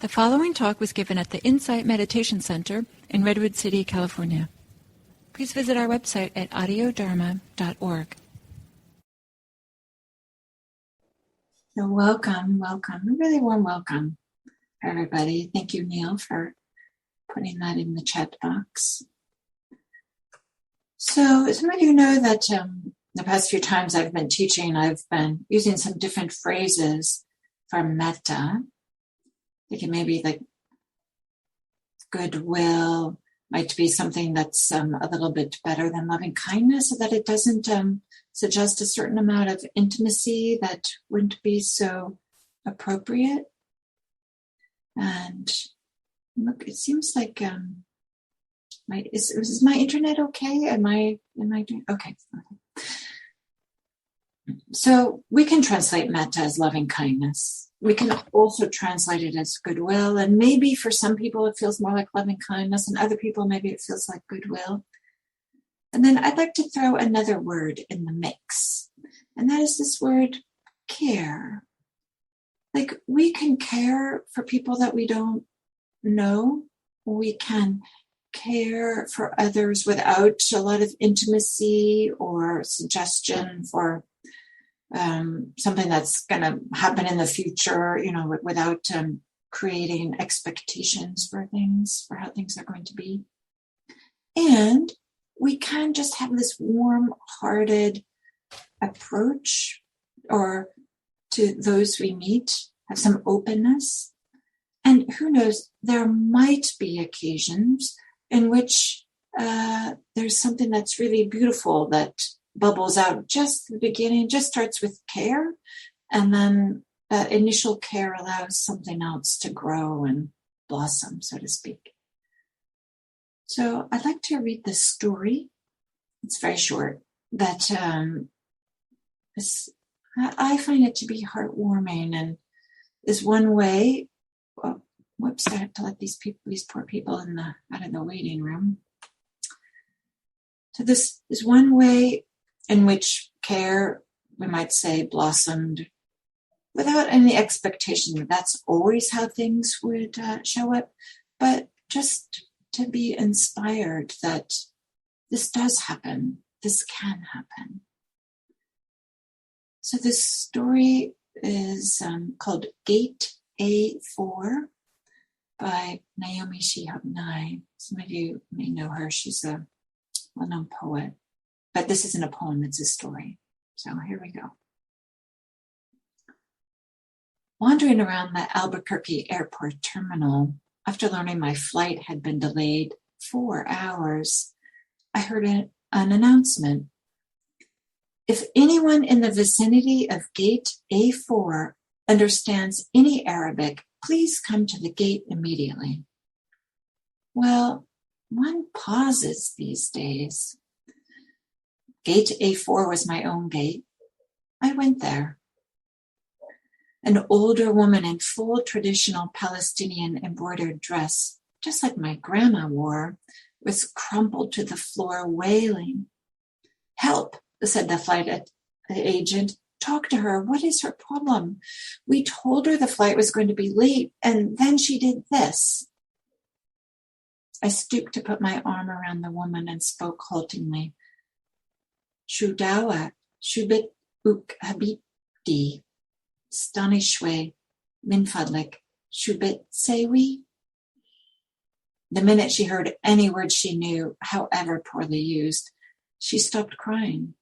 The following talk was given at the Insight Meditation Center in Redwood City, California. Please visit our website at audiodharma.org. So welcome, a really warm welcome, everybody. Thank you, Neil, for putting that in the chat box. So some of you know that the past few times I've been teaching, I've been using some different phrases for metta. It can maybe like goodwill, might be something that's a little bit better than loving kindness, so that it doesn't suggest a certain amount of intimacy that wouldn't be so appropriate. And look, it seems like is my internet okay? Am I doing okay? So we can translate metta as loving kindness. We can also translate it as goodwill. And maybe for some people it feels more like loving kindness, and other people maybe it feels like goodwill. And then I'd like to throw another word in the mix. And that is this word care. Like we can care for people that we don't know. We can care for others without a lot of intimacy or suggestion for something that's going to happen in the future, without creating expectations for things, for how things are going to be. And we can just have this warm-hearted approach or to those we meet, have some openness. And who knows, there might be occasions in which there's something that's really beautiful that bubbles out just the beginning, just starts with care, and then that initial care allows something else to grow and blossom, so to speak. So I'd like to read this story. It's very short, but I find it to be heartwarming, and is one way. Whoops! I have to let these poor people out of the waiting room. So this is one way in which care, we might say, blossomed without any expectation that that's always how things would show up, but just to be inspired that this does happen, this can happen. So this story is called Gate A4 by Naomi Shihab Nye. Some of you may know her. She's a well-known poet. But this isn't a poem, it's a story. So here we go. Wandering around the Albuquerque airport terminal, after learning my flight had been delayed 4 hours, I heard an announcement. If anyone in the vicinity of Gate A4 understands any Arabic, please come to the gate immediately. Well, one pauses these days. Gate A4 was my own gate. I went there. An older woman in full traditional Palestinian embroidered dress, just like my grandma wore, was crumpled to the floor wailing. Help, said the flight agent. Talk to her. What is her problem? We told her the flight was going to be late, and then she did this. I stooped to put my arm around the woman and spoke haltingly. Shudawa, Shubit Uk Habibti, Stanishwe, Minfadlik, Shubit Sewi. The minute she heard any word she knew, however poorly used, she stopped crying.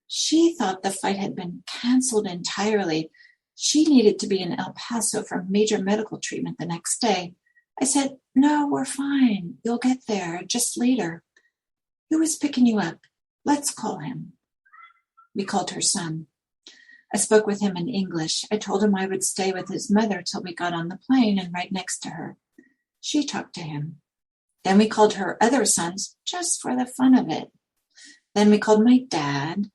She thought the flight had been canceled entirely. She needed to be in El Paso for major medical treatment the next day. I said, no, we're fine. You'll get there just later. Who is picking you up? Let's call him. We called her son. I spoke with him in English. I told him I would stay with his mother till we got on the plane and right next to her. She talked to him. Then we called her other sons just for the fun of it. Then we called my dad,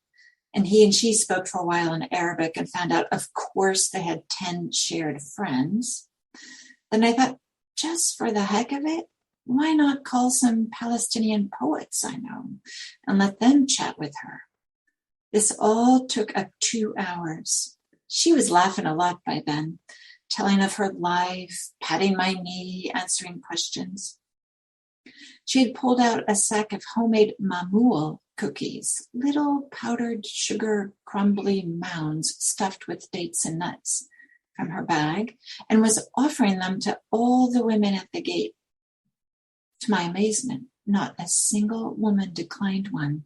and he and she spoke for a while in Arabic and found out, of course, they had 10 shared friends. Then I thought, just for the heck of it, why not call some Palestinian poets I know and let them chat with her? This all took up 2 hours. She was laughing a lot by then, telling of her life, patting my knee, answering questions. She had pulled out a sack of homemade mamoul cookies, little powdered sugar crumbly mounds stuffed with dates and nuts, from her bag, and was offering them to all the women at the gate. To my amazement, not a single woman declined one.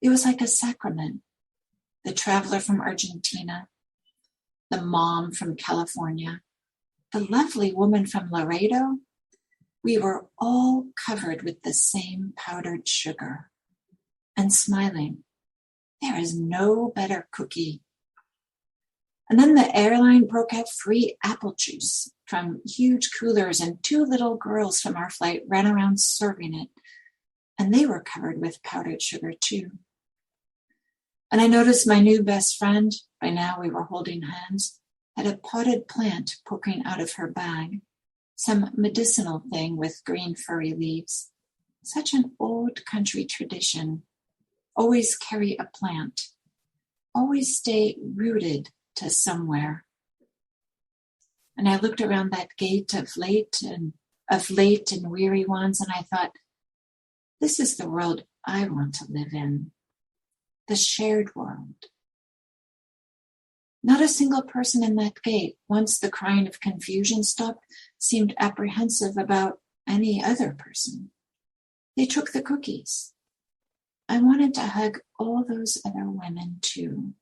It was like a sacrament. The traveler from Argentina, the mom from California, the lovely woman from Laredo, we were all covered with the same powdered sugar and smiling. There is no better cookie. And then the airline broke out free apple juice from huge coolers, and 2 little girls from our flight ran around serving it, and they were covered with powdered sugar too. And I noticed my new best friend, by now we were holding hands, had a potted plant poking out of her bag, some medicinal thing with green furry leaves. Such an old country tradition. Always carry a plant. Always stay rooted to somewhere. And I looked around that gate of late and weary ones, and I thought, this is the world I want to live in. The shared world. Not a single person in that gate, once the crying of confusion stopped, seemed apprehensive about any other person. They took the cookies. I wanted to hug all those other women too.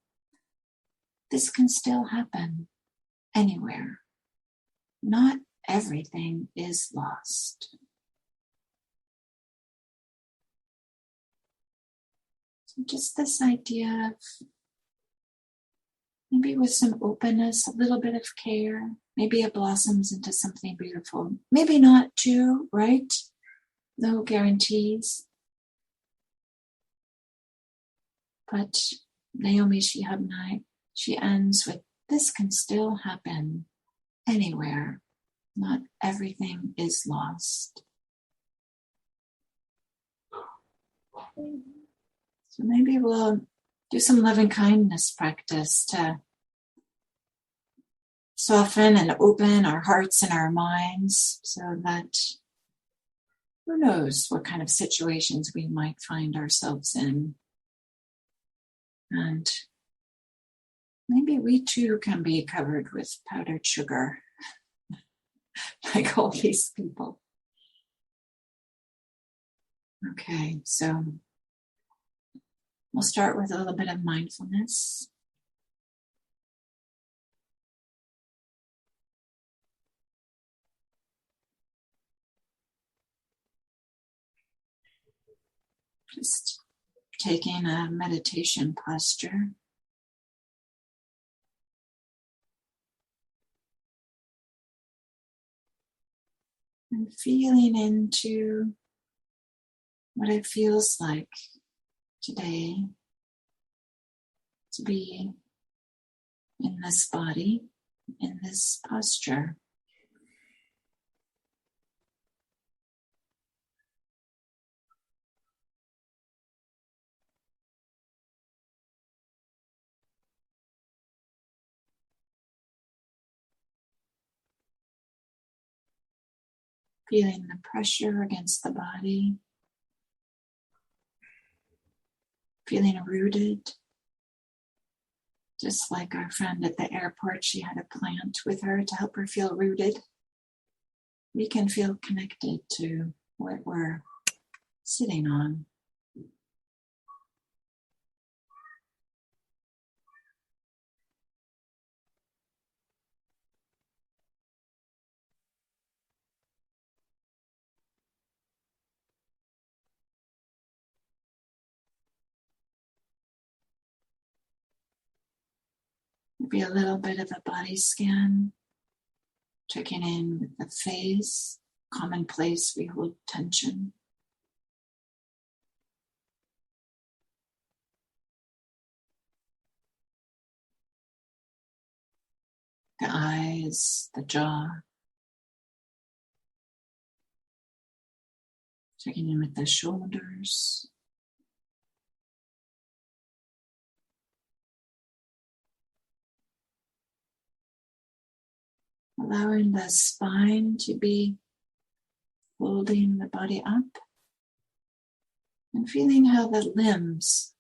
This can still happen anywhere. Not everything is lost. So just this idea of maybe with some openness, a little bit of care, maybe it blossoms into something beautiful. Maybe not too, right? No guarantees. But Naomi Shihab Nye, she ends with, this can still happen anywhere. Not everything is lost. So maybe we'll do some loving kindness practice to soften and open our hearts and our minds so that who knows what kind of situations we might find ourselves in. And maybe we too can be covered with powdered sugar, like all these people. Okay, so we'll start with a little bit of mindfulness. Just taking a meditation posture. And feeling into what it feels like today to be in this body, in this posture. Feeling the pressure against the body. Feeling rooted. Just like our friend at the airport, she had a plant with her to help her feel rooted. We can feel connected to what we're sitting on. Maybe a little bit of a body scan, checking in with the face, common place we hold tension. The eyes, the jaw. Checking in with the shoulders. allowing the spine to be holding the body up, and feeling how the limbs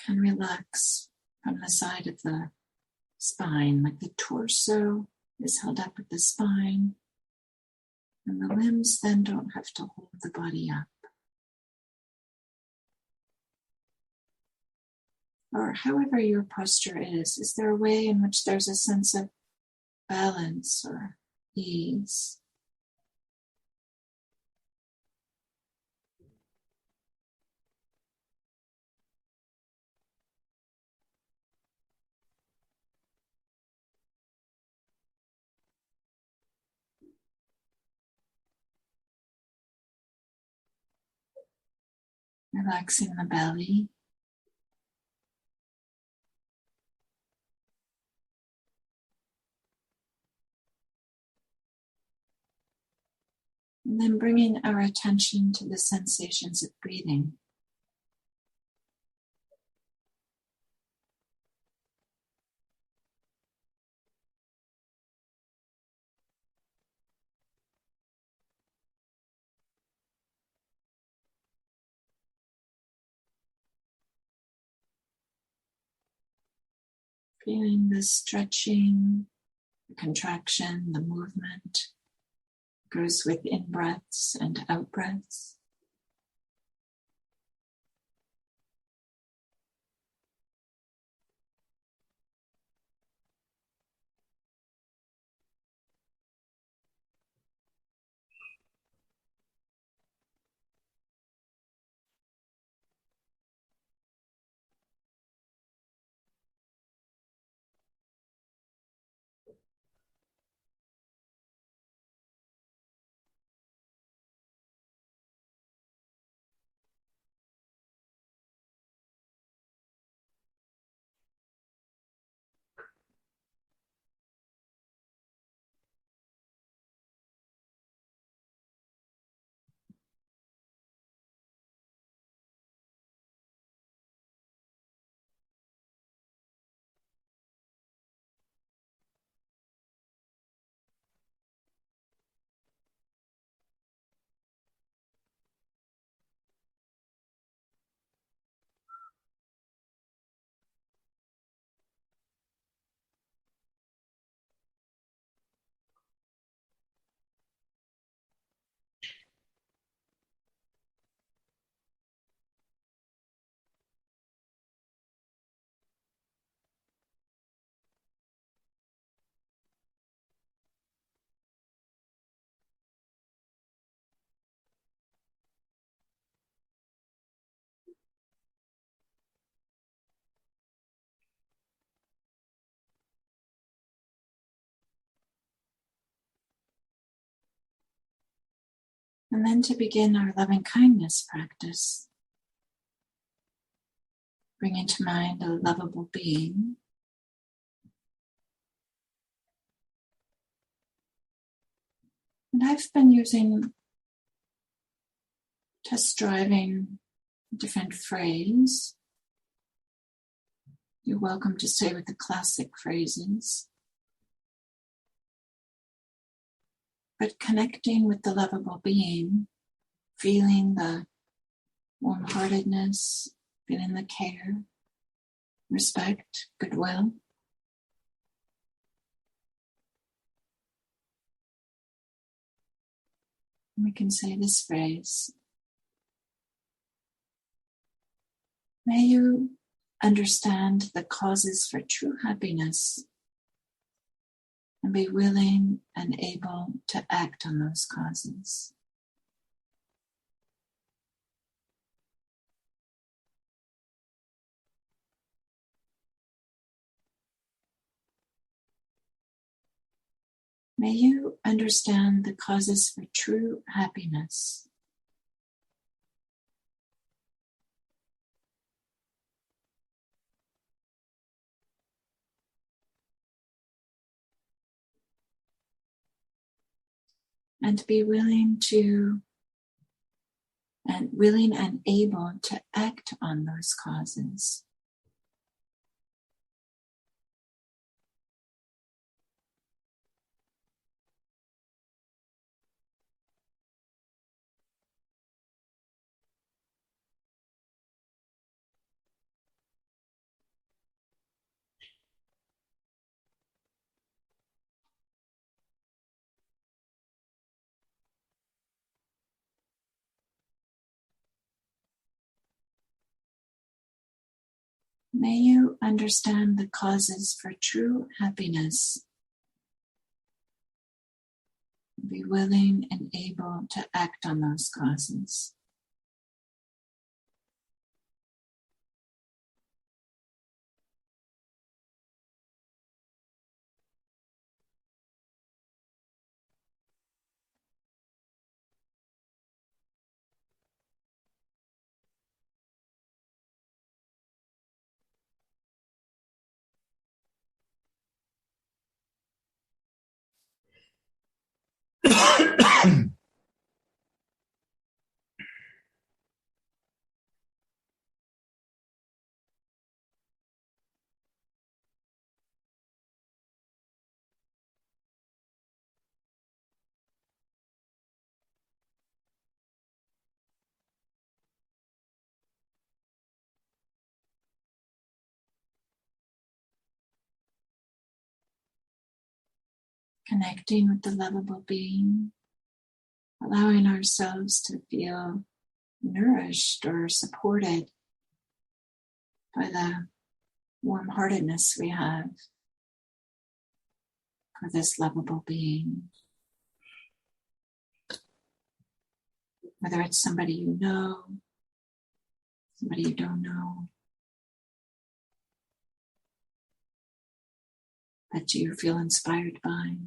can relax from the side of the spine, like the torso is held up with the spine, and the limbs then don't have to hold the body up. Or however your posture is there a way in which there's a sense of balance or ease? Relaxing the belly. And then bringing our attention to the sensations of breathing. Feeling the stretching, the contraction, the movement goes with in-breaths and out-breaths. And then to begin our loving kindness practice, bringing to mind a lovable being. And I've been using, test driving a different phrase. You're welcome to stay with the classic phrases. But connecting with the lovable being, feeling the warm-heartedness, feeling the care, respect, goodwill. And we can say this phrase: may you understand the causes for true happiness and be willing and able to act on those causes. May you understand the causes for true happiness and be willing and able to act on those causes. May you understand the causes for true happiness. Be willing and able to act on those causes. Connecting with the lovable being, allowing ourselves to feel nourished or supported by the warm-heartedness we have for this lovable being. Whether it's somebody you know, somebody you don't know, that you feel inspired by.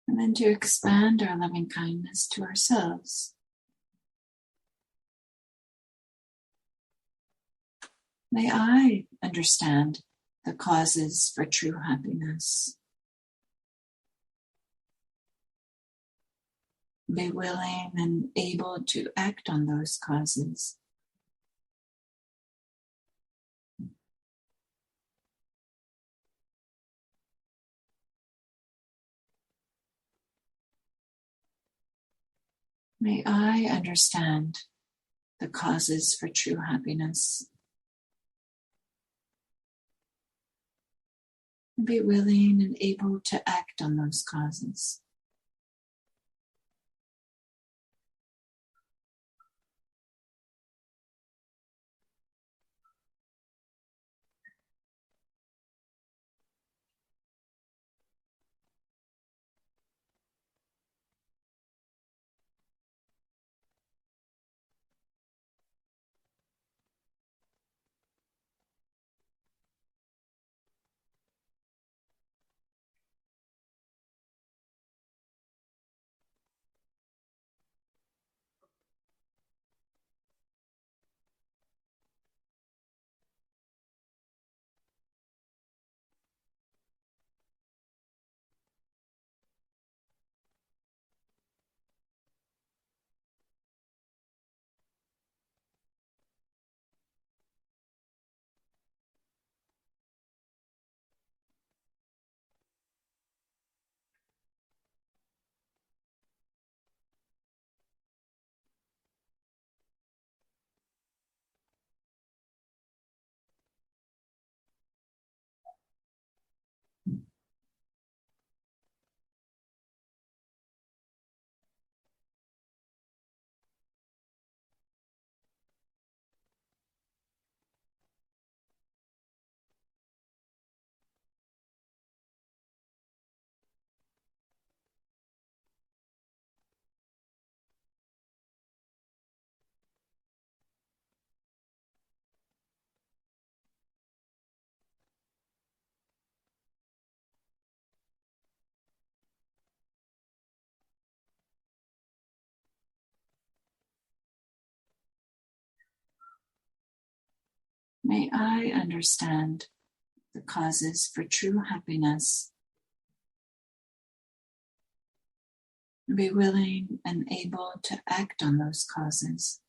And then to expand our loving kindness to ourselves. May I understand the causes for true happiness. Be willing and able to act on those causes. May I understand the causes for true happiness. Be willing and able to act on those causes. May I understand the causes for true happiness and be willing and able to act on those causes.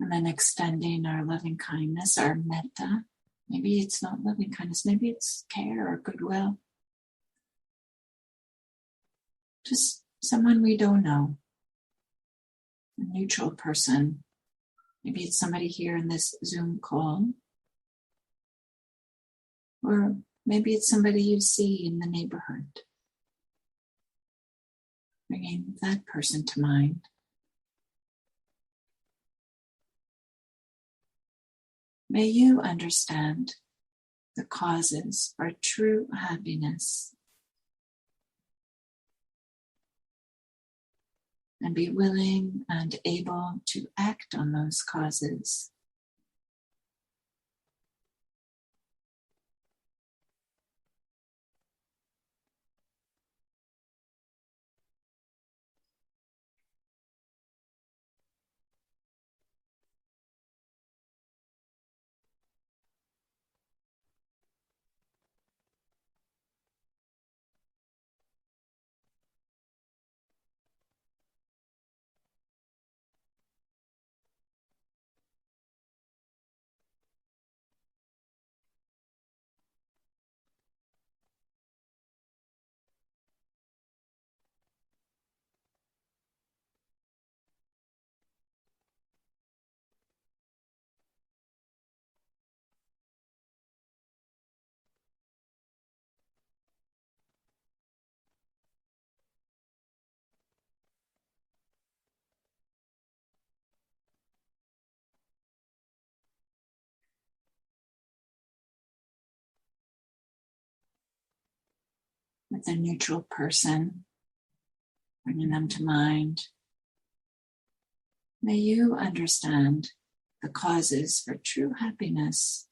And then extending our loving kindness, our metta. Maybe it's not loving kindness, maybe it's care or goodwill. Just someone we don't know, a neutral person. Maybe it's somebody here in this Zoom call. Or maybe it's somebody you see in the neighborhood. Bringing that person to mind. May you understand the causes for true happiness and be willing and able to act on those causes. With a neutral person, bringing them to mind. May you understand the causes for true happiness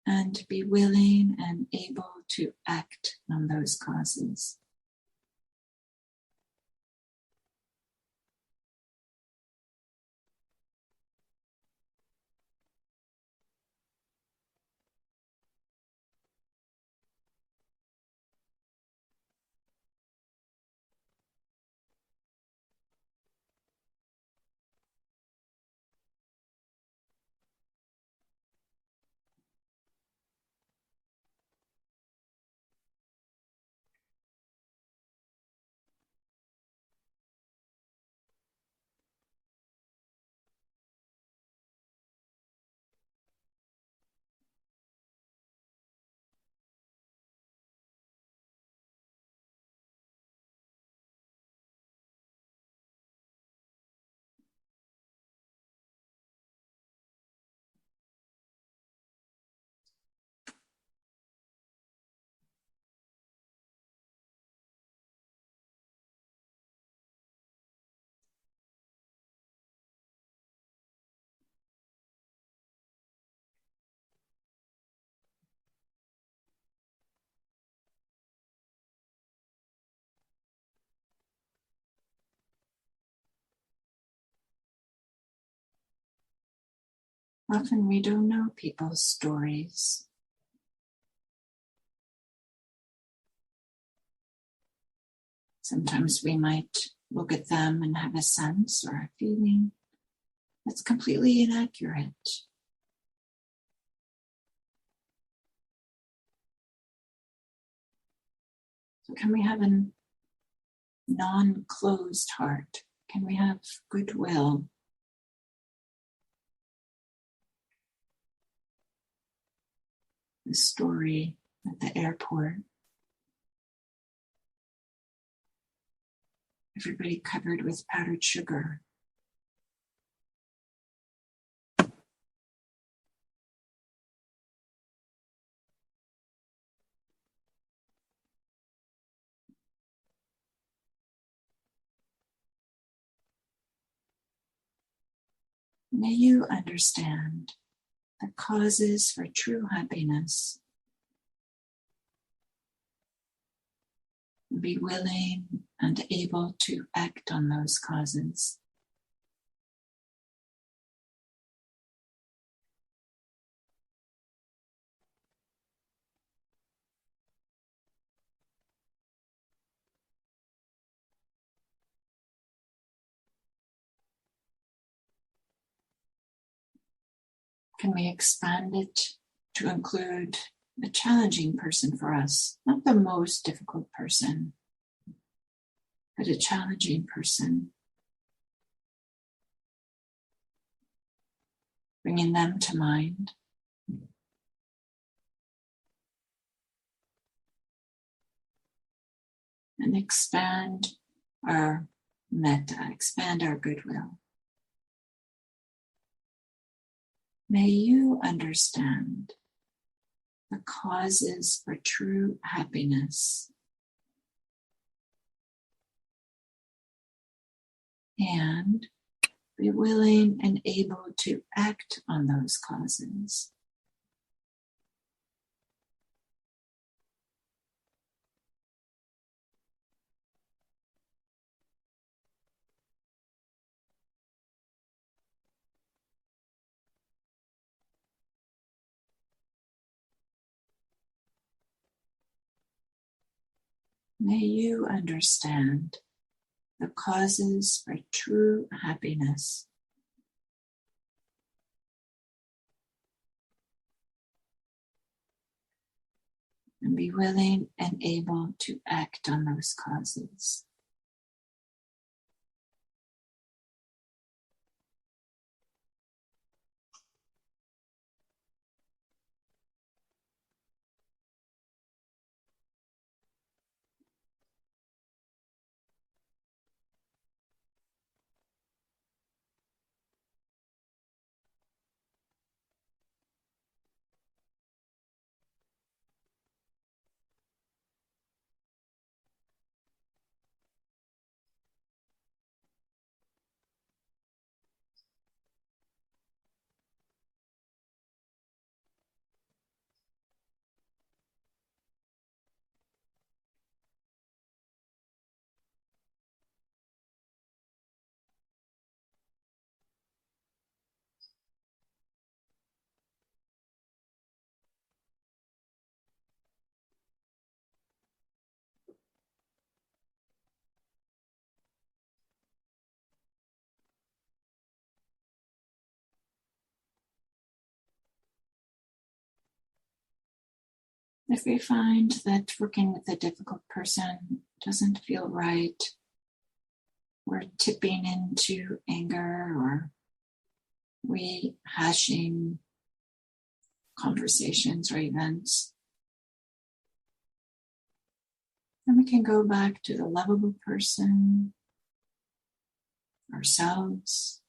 and be willing and able to act on those causes. Often we don't know people's stories. Sometimes we might look at them and have a sense or a feeling that's completely inaccurate. So can we have a non-closed heart? Can we have goodwill? The story at the airport. Everybody covered with powdered sugar. May you understand the causes for true happiness. Be willing and able to act on those causes. Can we expand it to include a challenging person for us? Not the most difficult person, but a challenging person. Bringing them to mind. And expand our metta, expand our goodwill. May you understand the causes for true happiness and be willing and able to act on those causes. May you understand the causes for true happiness and be willing and able to act on those causes. If we find that working with a difficult person doesn't feel right, we're tipping into anger or rehashing conversations or events, then we can go back to the lovable person, ourselves,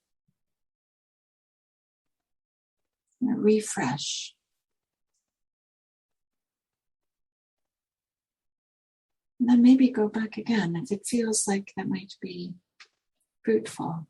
and refresh. And then maybe go back again if it feels like that might be fruitful.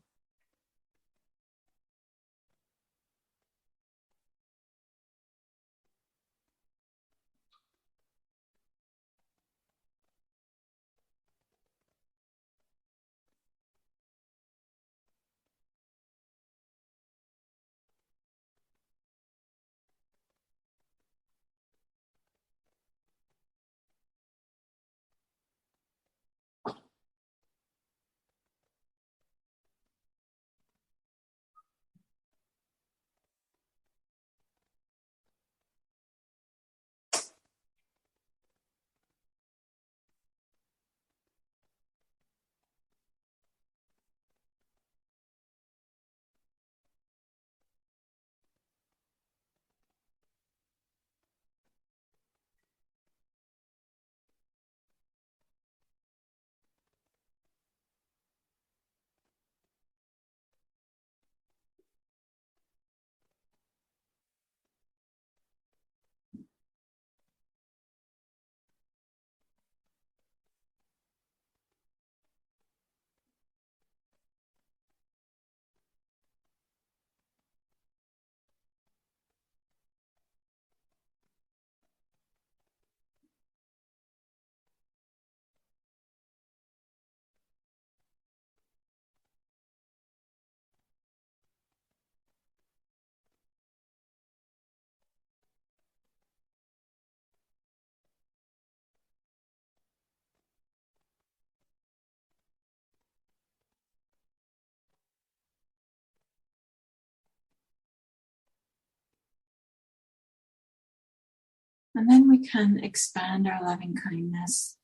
And then we can expand our loving kindness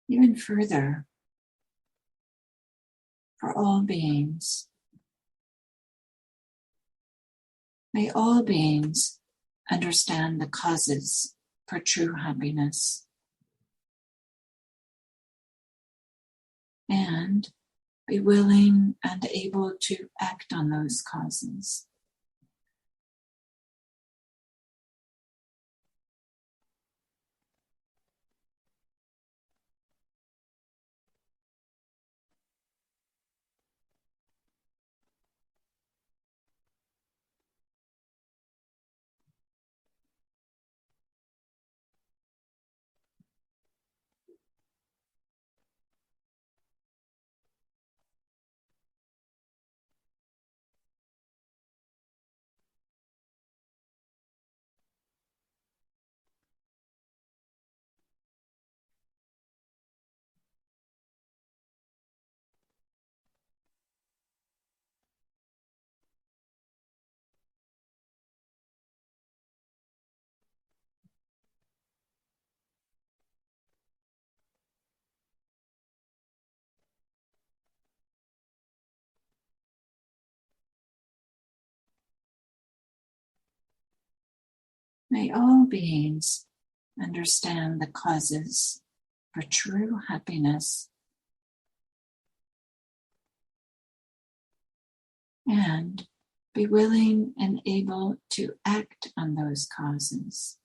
even further for all beings. May all beings understand the causes for true happiness and be willing and able to act on those causes. May all beings understand the causes for true happiness and be willing and able to act on those causes.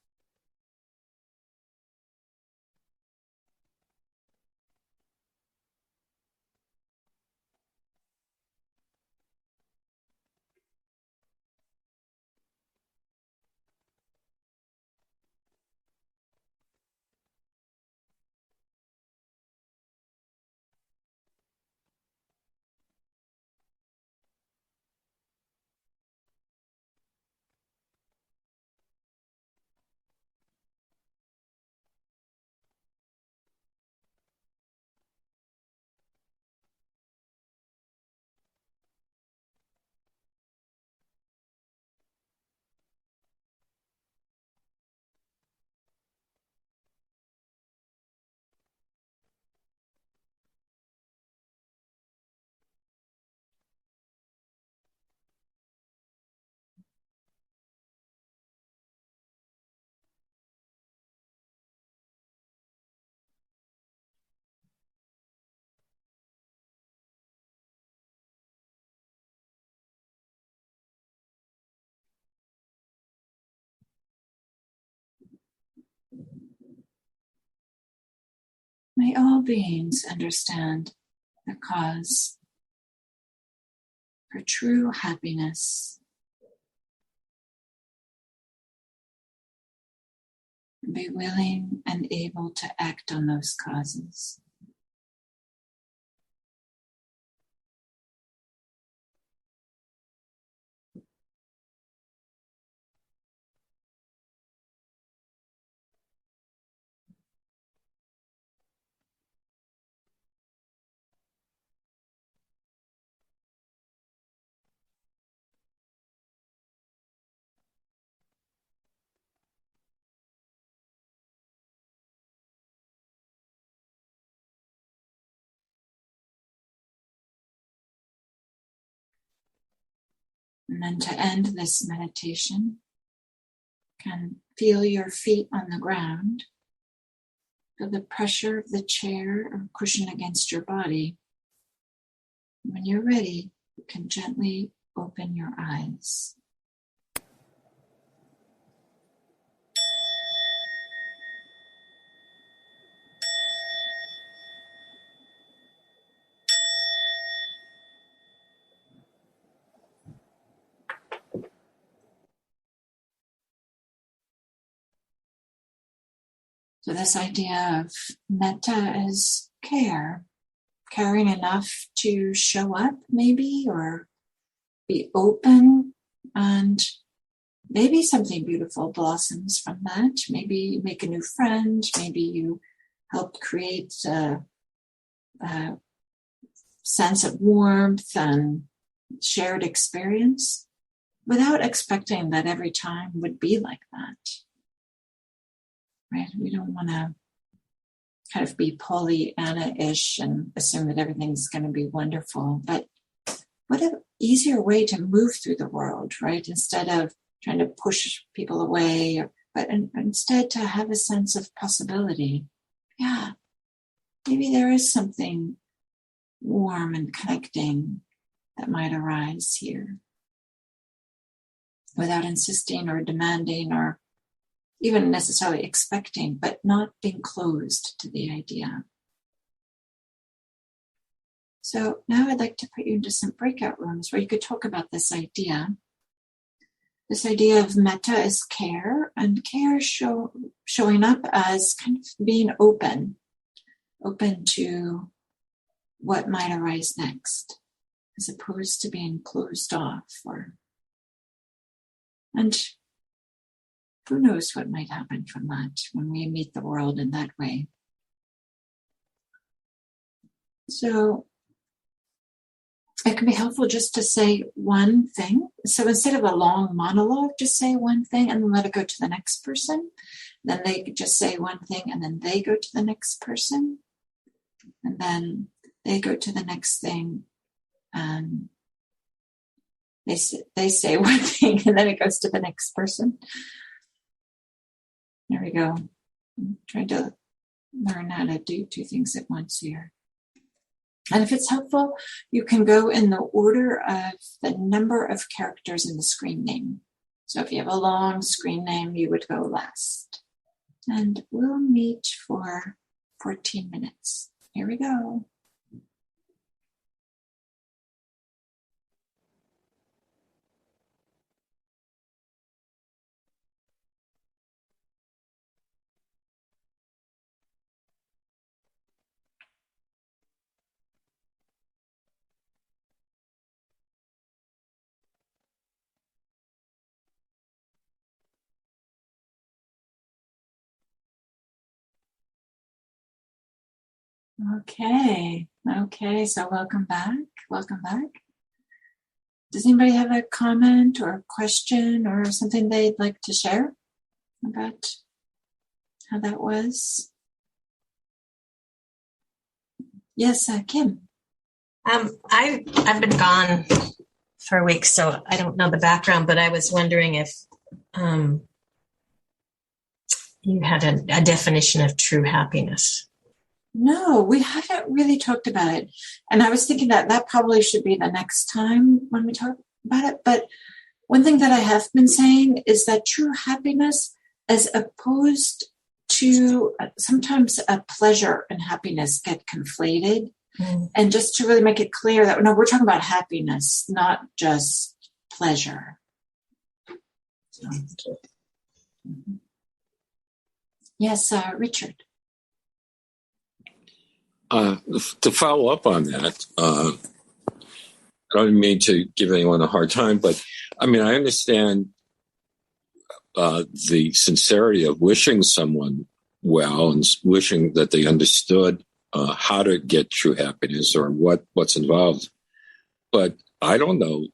May all beings understand the cause for true happiness and be willing and able to act on those causes. And then to end this meditation, you can feel your feet on the ground. Feel the pressure of the chair or cushion against your body. When you're ready, you can gently open your eyes. So this idea of metta is care, caring enough to show up maybe, or be open, and maybe something beautiful blossoms from that. Maybe you make a new friend, maybe you help create a sense of warmth and shared experience without expecting that every time would be like that. right? We don't want to kind of be Pollyanna-ish and assume that everything's going to be wonderful. But what an easier way to move through the world, right? Instead of trying to push people away, but instead to have a sense of possibility. Yeah, maybe there is something warm and connecting that might arise here without insisting or demanding or even necessarily expecting, but not being closed to the idea. So now I'd like to put you into some breakout rooms where you could talk about this idea of metta as care, and care showing up as kind of being open to what might arise next, as opposed to being closed off. And who knows what might happen from that when we meet the world in that way. So it can be helpful just to say one thing. So instead of a long monologue, just say one thing and then let it go to the next person. Then they just say one thing and then they go to the next person. And then they go to the next thing. And they say one thing and then it goes to the next person. There we go. I'm trying to learn how to do two things at once here. And if it's helpful, you can go in the order of the number of characters in the screen name. So if you have a long screen name, you would go last. And we'll meet for 14 minutes. Here we go. Okay, so welcome back. Does anybody have a comment or a question or something they'd like to share about how that was? Yes, Kim. I've been gone for a week, so I don't know the background, but I was wondering if you had a definition of true happiness. No, we haven't really talked about it. And I was thinking that probably should be the next time when we talk about it. But one thing that I have been saying is that true happiness, as opposed to sometimes a pleasure and happiness get conflated. Mm. And just to really make it clear that, no, we're talking about happiness, not just pleasure. So, yes, Richard. To follow up on that, I don't mean to give anyone a hard time, but I mean, I understand the sincerity of wishing someone well and wishing that they understood how to get true happiness or what's involved. But I don't know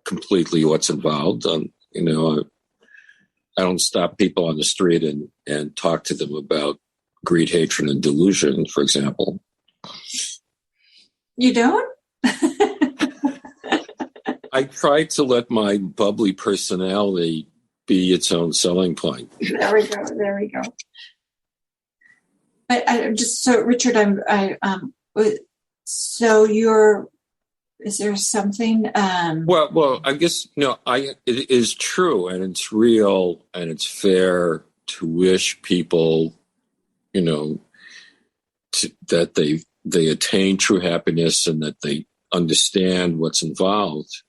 completely what's involved. I don't stop people on the street and talk to them about greed, hatred, and delusion, for example. You don't? I try to let my bubbly personality be its own selling point. There we go. But Richard, is there something? Well, I guess, it is true and it's real and it's fair to wish people, that they attain true happiness and that they understand what's involved.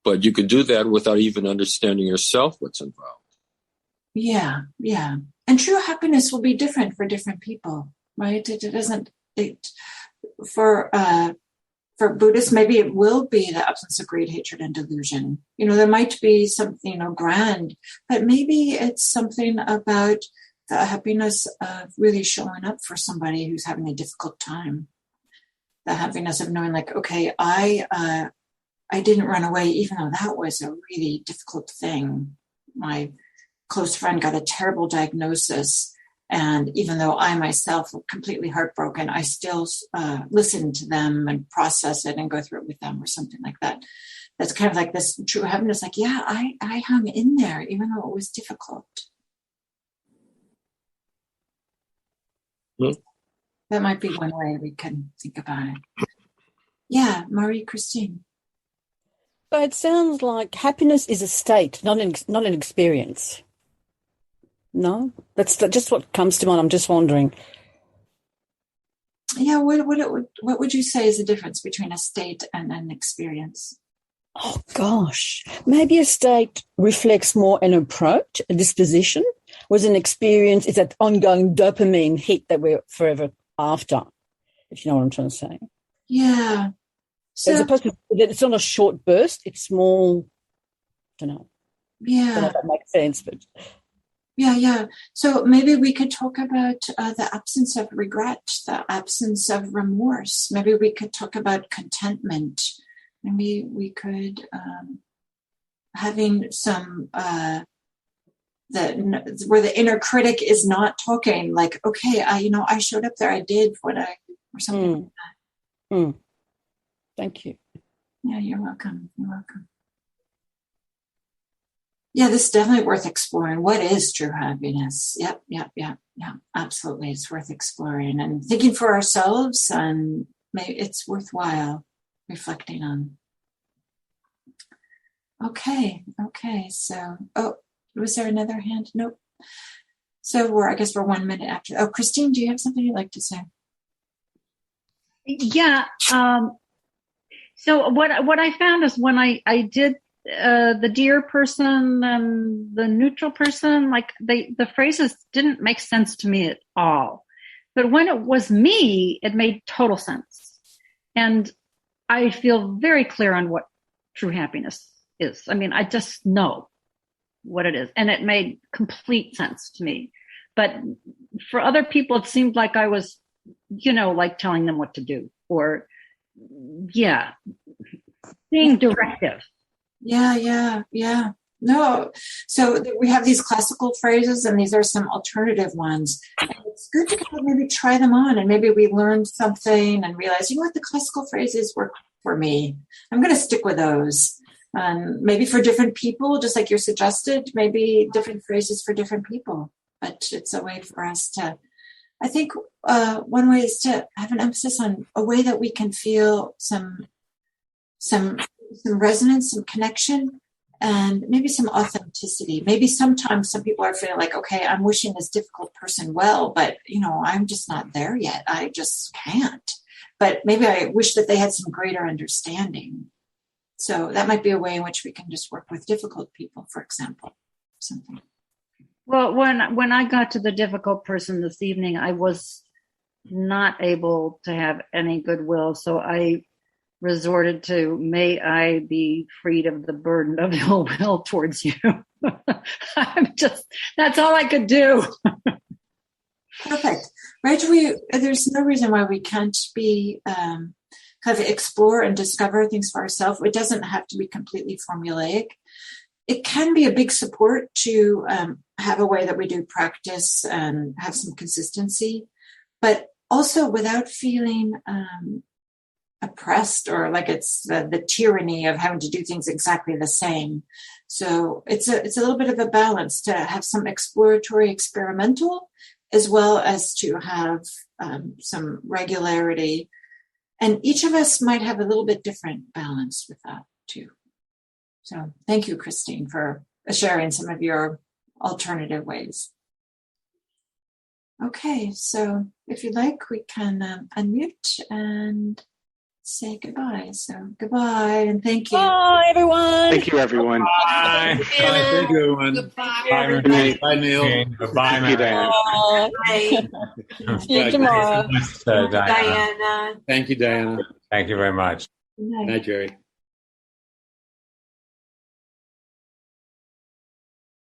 But you could do that without even understanding yourself what's involved. Yeah. And true happiness will be different for different people, right? For Buddhists, maybe it will be the absence of greed, hatred, and delusion. There might be something, grand, but maybe it's something about the happiness of really showing up for somebody who's having a difficult time. The happiness of knowing, like, okay, I didn't run away, even though that was a really difficult thing. My close friend got a terrible diagnosis. And even though I myself was completely heartbroken, I still listen to them and process it and go through it with them or something like that. That's kind of like this true happiness. Like, yeah, I hung in there, even though it was difficult. Mm-hmm. That might be one way we can think about it. Yeah, Marie-Christine. So it sounds like happiness is a state, not an experience. No, that's just what comes to mind. I'm just wondering. Yeah, what would you say is the difference between a state and an experience? Oh gosh, maybe a state reflects more an approach, a disposition, whereas an experience is that ongoing dopamine hit that we're forever after. If you know what I'm trying to say. Yeah. So as opposed to it's not a short burst; it's small. I don't know. Yeah. I don't know if that makes sense, but. Yeah. So maybe we could talk about the absence of regret, the absence of remorse. Maybe we could talk about contentment. Maybe we could having some where the inner critic is not talking. Like, okay, I showed up there, I did what I or something like that. Thank you. Yeah, you're welcome. You're welcome. Yeah, this is definitely worth exploring. What is true happiness? Yep. Absolutely. It's worth exploring and thinking for ourselves, and maybe it's worthwhile reflecting on. Okay. So, was there another hand? Nope. So I guess we're 1 minute after. Oh, Christine, do you have something you'd like to say? Yeah. So what I found is when I did the dear person and the neutral person, like the phrases didn't make sense to me at all. But when it was me, it made total sense. And I feel very clear on what true happiness is. I mean, I just know what it is. And it made complete sense to me. But for other people, it seemed like I was, like telling them what to do or, being directive. Yeah. No. So we have these classical phrases and these are some alternative ones. And it's good to kind of maybe try them on and maybe we learned something and realize, the classical phrases work for me. I'm going to stick with those. Maybe for different people, just like you suggested, maybe different phrases for different people. But it's a way for us to, I think one way is to have an emphasis on a way that we can feel some resonance, some connection, and maybe some authenticity. Maybe sometimes some people are feeling like, okay, I'm wishing this difficult person well, but, I'm just not there yet. I just can't. But maybe I wish that they had some greater understanding. So that might be a way in which we can just work with difficult people, for example, something. Well, when I got to the difficult person this evening, I was not able to have any goodwill. So I resorted to, may I be freed of the burden of ill will towards you. That's all I could do. Perfect. Right. There's no reason why we can't be kind of explore and discover things for ourselves. It doesn't have to be completely formulaic. It can be a big support to have a way that we do practice and have some consistency, but also without feeling oppressed or like it's the tyranny of having to do things exactly the same. So it's a little bit of a balance to have some exploratory, experimental, as well as to have some regularity. And each of us might have a little bit different balance with that too. So thank you, Christine, for sharing some of your alternative ways. Okay, so if you like, we can unmute and say goodbye. So goodbye and thank you. Bye, everyone. Thank you, everyone. Bye. Thank you, everyone. Goodbye. Bye, Bye, Neil. Goodbye, Thank you, Diane. Bye. See you tomorrow. Diana. Thank you, Diana. Thank you very much. Good night. Night, Jerry.